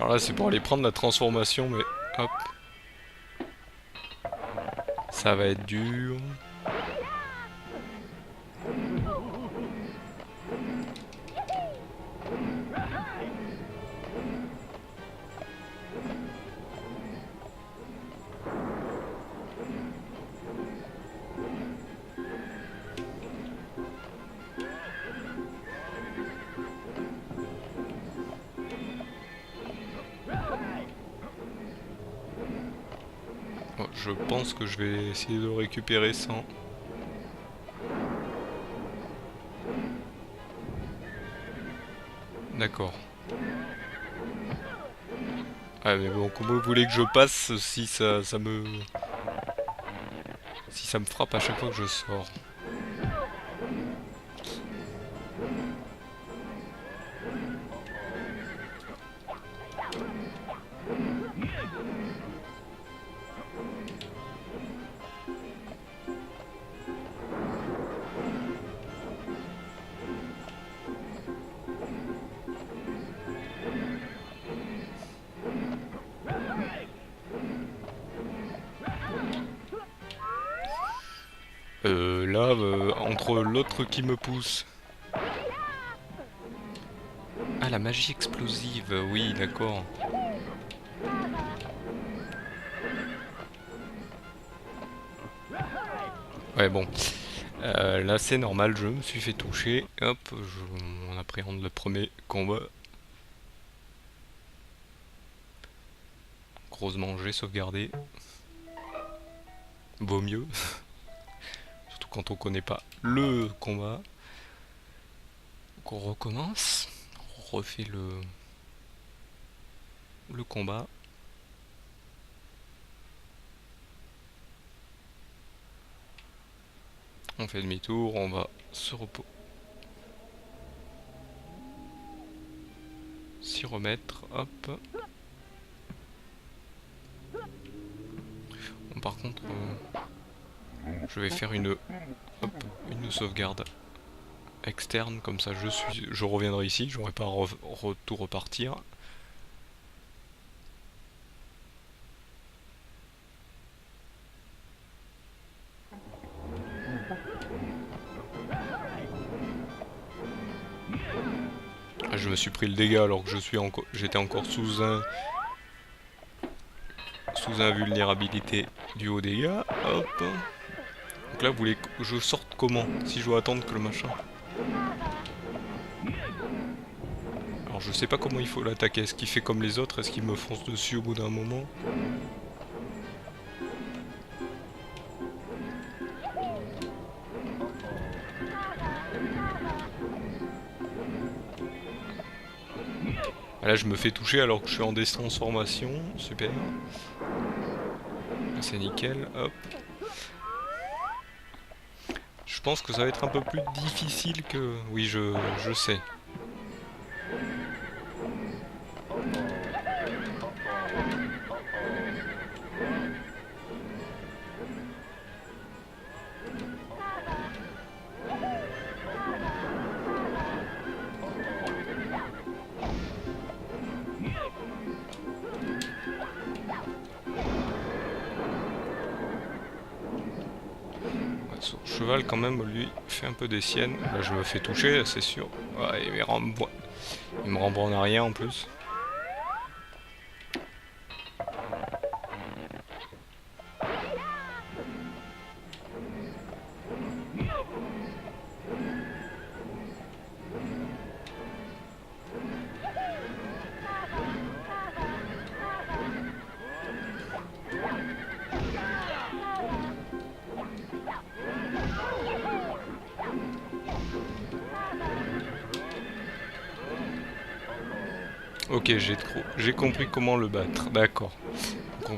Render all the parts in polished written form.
Alors là, c'est pour aller prendre la transformation, mais hop, ça va être dur. Oh, je pense que je vais essayer de récupérer sans. D'accord. Ah mais bon, comment vous voulez que je passe si ça me... Si ça me frappe à chaque fois que je sors? Là, entre l'autre qui me pousse... Ah, la magie explosive, oui, d'accord. Ouais, bon. Là, c'est normal, je me suis fait toucher. Hop, on appréhende le premier combat. Heureusement, j'ai sauvegardé. Vaut mieux. Surtout quand on connaît pas le combat. Donc on recommence. On refait le combat. On fait demi-tour, on va se reposer. S'y remettre, hop. Bon, par contre, je vais faire une sauvegarde externe, comme ça je reviendrai ici, j'aurai pas à tout repartir. Ah, je me suis pris le dégât alors que j'étais encore sous invulnérabilité due aux dégâts. Hop. Donc là, vous voulez que je sorte comment? Si je dois attendre que le machin... Alors je sais pas comment il faut l'attaquer. Est-ce qu'il fait comme les autres? Est-ce qu'il me fonce dessus au bout d'un moment? Là je me fais toucher alors que je suis en détransformation. Super. C'est nickel. Hop. Je pense que ça va être un peu plus difficile que... Oui, je sais. Son cheval quand même lui fait un peu des siennes. Là je me fais toucher, c'est sûr. Ouais, il me renvoie en arrière en plus. Ok, j'ai compris comment le battre. D'accord. Donc on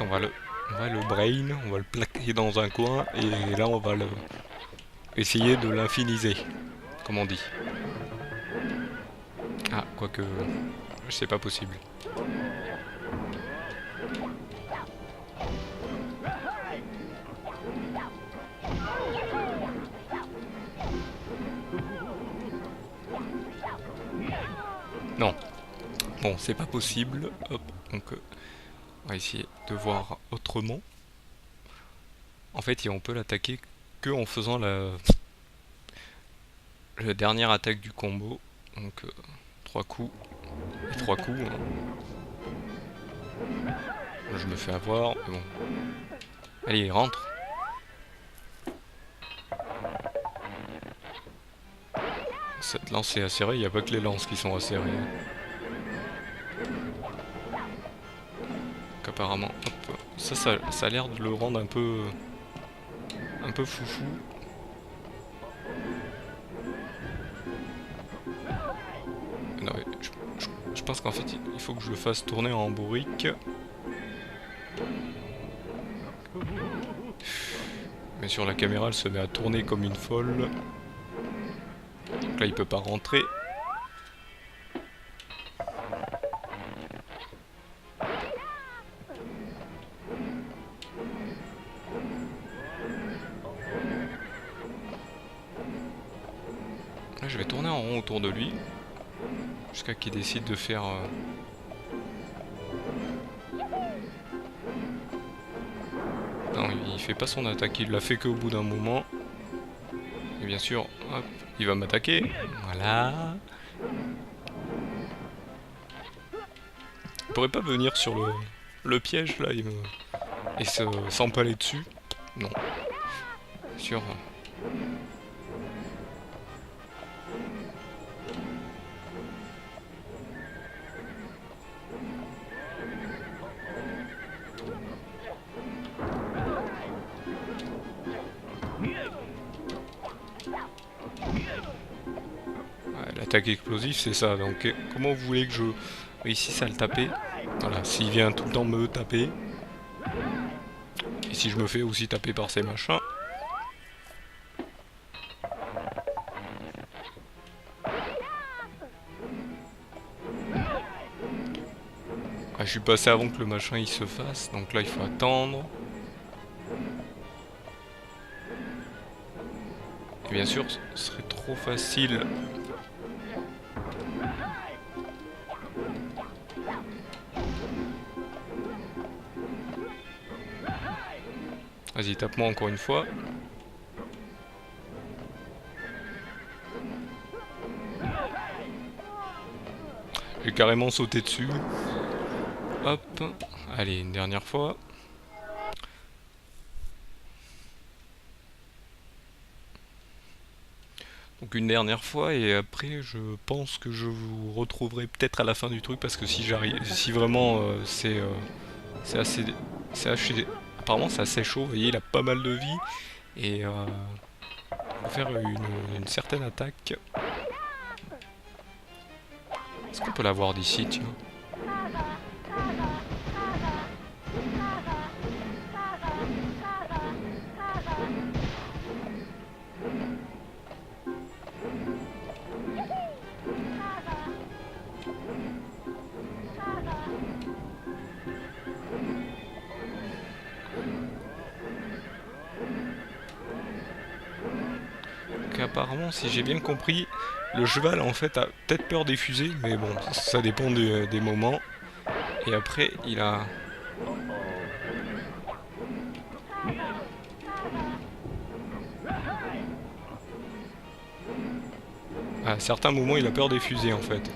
va le brain, on va le plaquer dans un coin et là on va essayer de l'infiniser, comme on dit. Ah, quoique, c'est pas possible. Non. Bon, c'est pas possible. Hop, donc on va essayer de voir autrement. En fait, on peut l'attaquer que en faisant la dernière attaque du combo. Donc 3 coups et 3 coups. Hein. Je me fais avoir, mais bon. Allez, rentre. Cette lance est acérée, il n'y a pas que les lances qui sont acérées. Donc apparemment, hop, ça a l'air de le rendre un peu foufou. Non, mais je pense qu'en fait, il faut que je le fasse tourner en bourrique. Mais sur la caméra, elle se met à tourner comme une folle. Donc là, il peut pas rentrer. Là, je vais tourner en rond autour de lui. Jusqu'à qu'il décide de faire... Non, il fait pas son attaque, il l'a fait qu'au bout d'un moment. Et bien sûr, hop, il va m'attaquer. Voilà. Il pourrait pas venir sur le piège là et s'empaler dessus. Non. Sûr. L'attaque explosive, c'est ça. Donc, comment vous voulez que je réussisse à le taper? Voilà, s'il vient tout le temps me taper. Et si je me fais aussi taper par ces machins. Ah, je suis passé avant que le machin il se fasse, donc là il faut attendre. Et bien sûr, ce serait trop facile. Vas-y, tape-moi encore une fois. J'ai carrément sauté dessus. Hop. Allez, une dernière fois. Donc une dernière fois et après je pense que je vous retrouverai peut-être à la fin du truc parce que si j'arrive, si vraiment c'est assez, apparemment c'est assez chaud. Vous voyez, il a pas mal de vie et faut faire une certaine attaque. Est-ce qu'on peut la voir d'ici, tiens? Apparemment, si j'ai bien compris, le cheval en fait a peut-être peur des fusées, mais bon, ça dépend des moments. Et après, il a... À certains moments, il a peur des fusées en fait.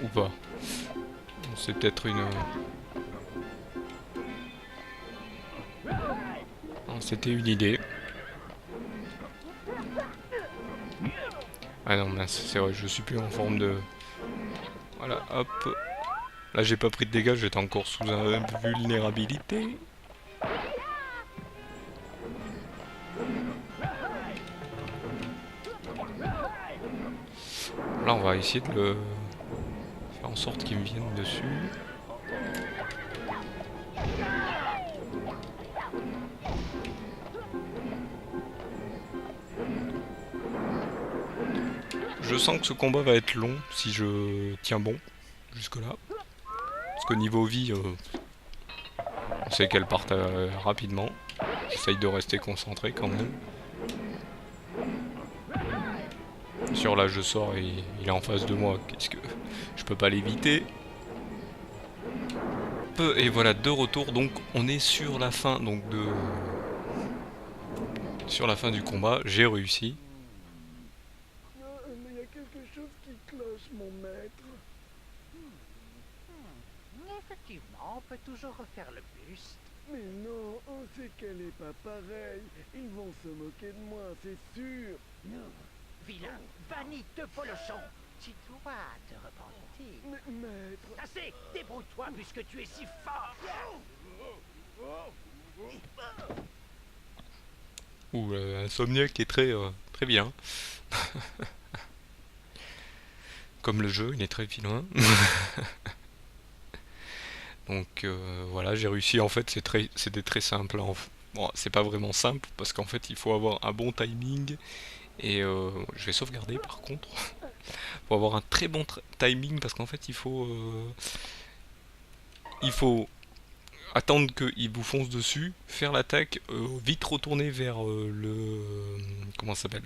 Ou pas. C'est peut-être une... C'était une idée. Ah non, mince, c'est vrai, je suis plus en forme de... Voilà, hop. Là, j'ai pas pris de dégâts, j'étais encore sous invulnérabilité. Là, on va essayer de le... faire en sorte qu'il me vienne dessus. Je sens que ce combat va être long si je tiens bon jusque là. Parce que niveau vie, on sait qu'elle part rapidement. J'essaye de rester concentré quand même. sûr, là, je sors et il est en face de moi. Qu'est-ce que... Je peux pas l'éviter. Et voilà, de retour. Donc, on est sur la fin donc de... Sur la fin du combat. J'ai réussi. Mais il y a quelque chose qui cloche, mon maître. Effectivement, on peut toujours refaire le buste. Mais non, on sait qu'elle est pas pareille. Ils vont se moquer de moi, c'est sûr. Vilain, banni de Polochon. Tu dois te repentir. Mais maître... Assez, débrouille-toi puisque tu es si fort. Ouh, Insomniac est très bien. Comme le jeu, il est très vilain. Donc voilà, j'ai réussi. En fait, c'était très simple. Bon, c'est pas vraiment simple parce qu'en fait, il faut avoir un bon timing. Et je vais sauvegarder par contre. Faut avoir un très bon timing parce qu'en fait, il faut attendre qu'il vous fonce dessus, faire l'attaque, vite retourner vers comment ça s'appelle,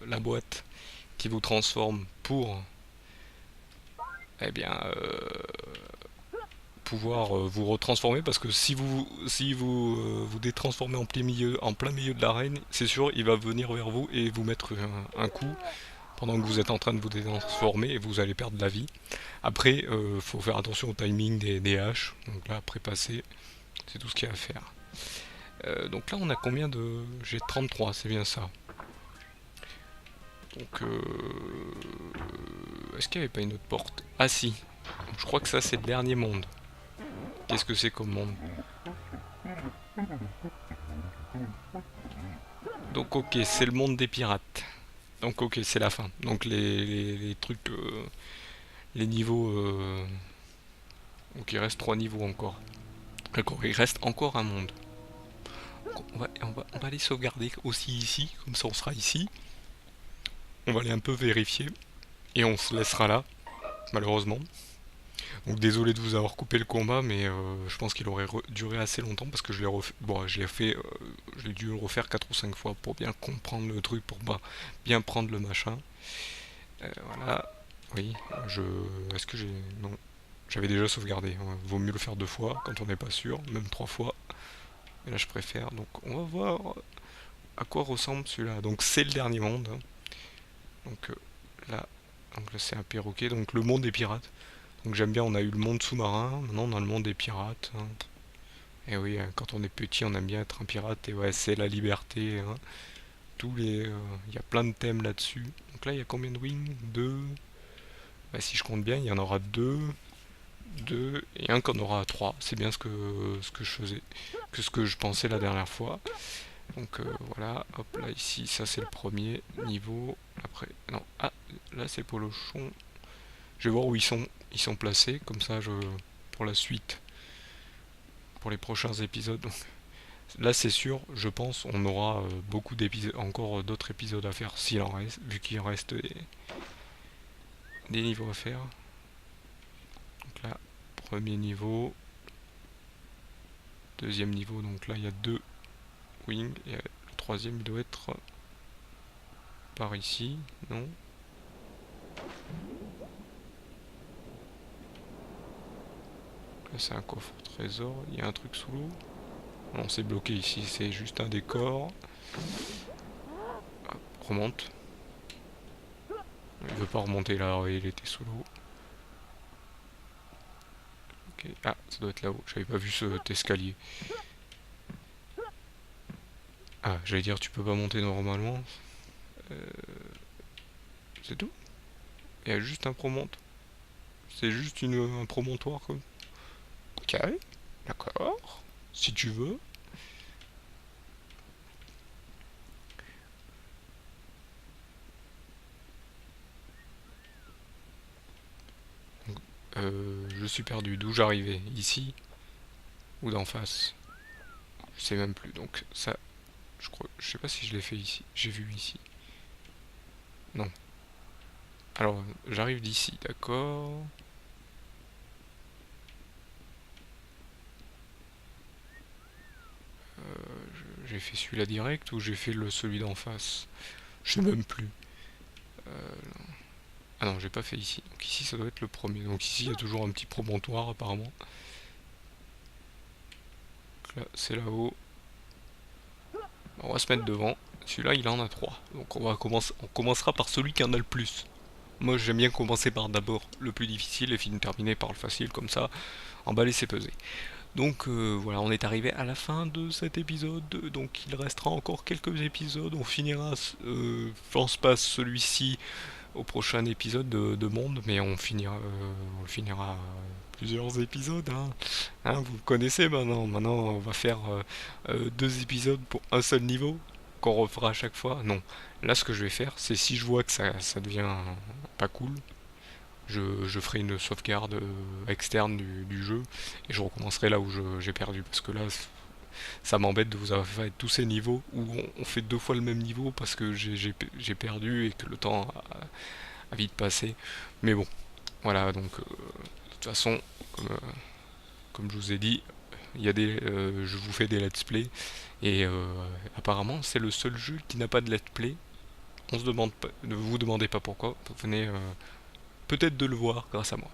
la boîte qui vous transforme pour, eh bien, pouvoir vous retransformer parce que si vous détransformez en plein milieu de l'arène, c'est sûr il va venir vers vous et vous mettre un coup pendant que vous êtes en train de vous détransformer et vous allez perdre de la vie. Après, faut faire attention au timing des haches. Donc là, après passer, c'est tout ce qu'il y a à faire. Donc là, on a combien de... J'ai 33, c'est bien ça. Donc, est-ce qu'il n'y avait pas une autre porte? Ah si, donc, je crois que ça c'est le dernier monde. Qu'est-ce que c'est comme monde? Donc ok, c'est le monde des pirates. Donc ok, c'est la fin. Donc les trucs... les niveaux... Donc il reste 3 niveaux encore. D'accord, il reste encore un monde. Donc, on va aller sauvegarder aussi ici, comme ça on sera ici. On va aller un peu vérifier. Et on se laissera là, malheureusement. Donc désolé de vous avoir coupé le combat, mais je pense qu'il aurait duré assez longtemps parce que je l'ai refait. Bon, je l'ai fait, j'ai dû le refaire 4 ou 5 fois pour bien comprendre le truc, pour bien prendre le machin. Voilà. Oui, je. Est-ce que j'ai. Non. J'avais déjà sauvegardé. Vaut mieux le faire 2 fois quand on n'est pas sûr, même 3 fois. Et là je préfère. Donc on va voir à quoi ressemble celui-là. Donc c'est le dernier monde. Donc là, donc là c'est un perroquet. Donc le monde des pirates. Donc j'aime bien, on a eu le monde sous-marin, maintenant on a le monde des pirates. Hein. Et oui, quand on est petit, on aime bien être un pirate, et ouais, c'est la liberté. Hein. Il y a plein de thèmes là-dessus. Donc là, il y a combien de wings? Deux. Bah, si je compte bien, il y en aura deux, et un qu'on aura trois. C'est bien ce que je faisais, ce que je pensais la dernière fois. Donc voilà, hop là, ici, ça c'est le premier niveau. Après, non, ah, là c'est Polochon. Je vais voir où ils sont placés, comme ça pour la suite, pour les prochains épisodes. Là c'est sûr, je pense, on aura beaucoup d'épisodes, encore d'autres épisodes à faire s'il en reste, vu qu'il reste des niveaux à faire. Donc là, premier niveau, deuxième niveau, donc là il y a deux wings, et le troisième il doit être par ici, non? Là c'est un coffre trésor, il y a un truc sous l'eau. Non, c'est bloqué ici, c'est juste un décor. Hop, remonte. Il veut pas remonter là, il était sous l'eau. Ok. Ah, ça doit être là-haut, j'avais pas vu cet escalier. Ah, j'allais dire tu peux pas monter normalement. C'est tout? Il y a juste un promontoire. C'est juste un promontoire comme. Ok, d'accord. Si tu veux. Je suis perdu. D'où j'arrivais? Ici? Ou d'en face? Je sais même plus. Donc ça, je sais pas si je l'ai fait ici. J'ai vu ici. Non. Alors, j'arrive d'ici, d'accord. J'ai fait celui-là direct ou j'ai fait celui d'en face? Je sais même plus. Ah non, j'ai pas fait ici. Donc ici, ça doit être le premier. Donc ici, il y a toujours un petit promontoire apparemment. Donc là, c'est là-haut. On va se mettre devant. Celui-là, il en a 3. Donc on commencera par celui qui en a le plus. Moi, j'aime bien commencer par d'abord le plus difficile et terminer par le facile, comme ça, emballer c'est peser. Donc voilà, on est arrivé à la fin de cet épisode, donc il restera encore quelques épisodes, on finira, je pense pas celui-ci au prochain épisode de Monde, mais on finira plusieurs épisodes, hein. Hein, vous le connaissez maintenant, on va faire 2 épisodes pour un seul niveau, qu'on refera à chaque fois. Non, là ce que je vais faire, c'est si je vois que ça devient pas cool, je ferai une sauvegarde externe du jeu et je recommencerai là où j'ai perdu parce que là ça m'embête de vous avoir fait tous ces niveaux où on fait 2 fois le même niveau parce que j'ai perdu et que le temps a vite passé. Mais bon, voilà, donc de toute façon, comme je vous ai dit, je vous fais des let's play et apparemment c'est le seul jeu qui n'a pas de let's play. On se demande pas, ne vous demandez pas pourquoi, vous venez peut-être de le voir grâce à moi.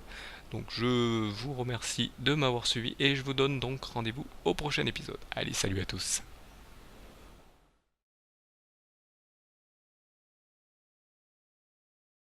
Donc je vous remercie de m'avoir suivi et je vous donne donc rendez-vous au prochain épisode. Allez, salut à tous.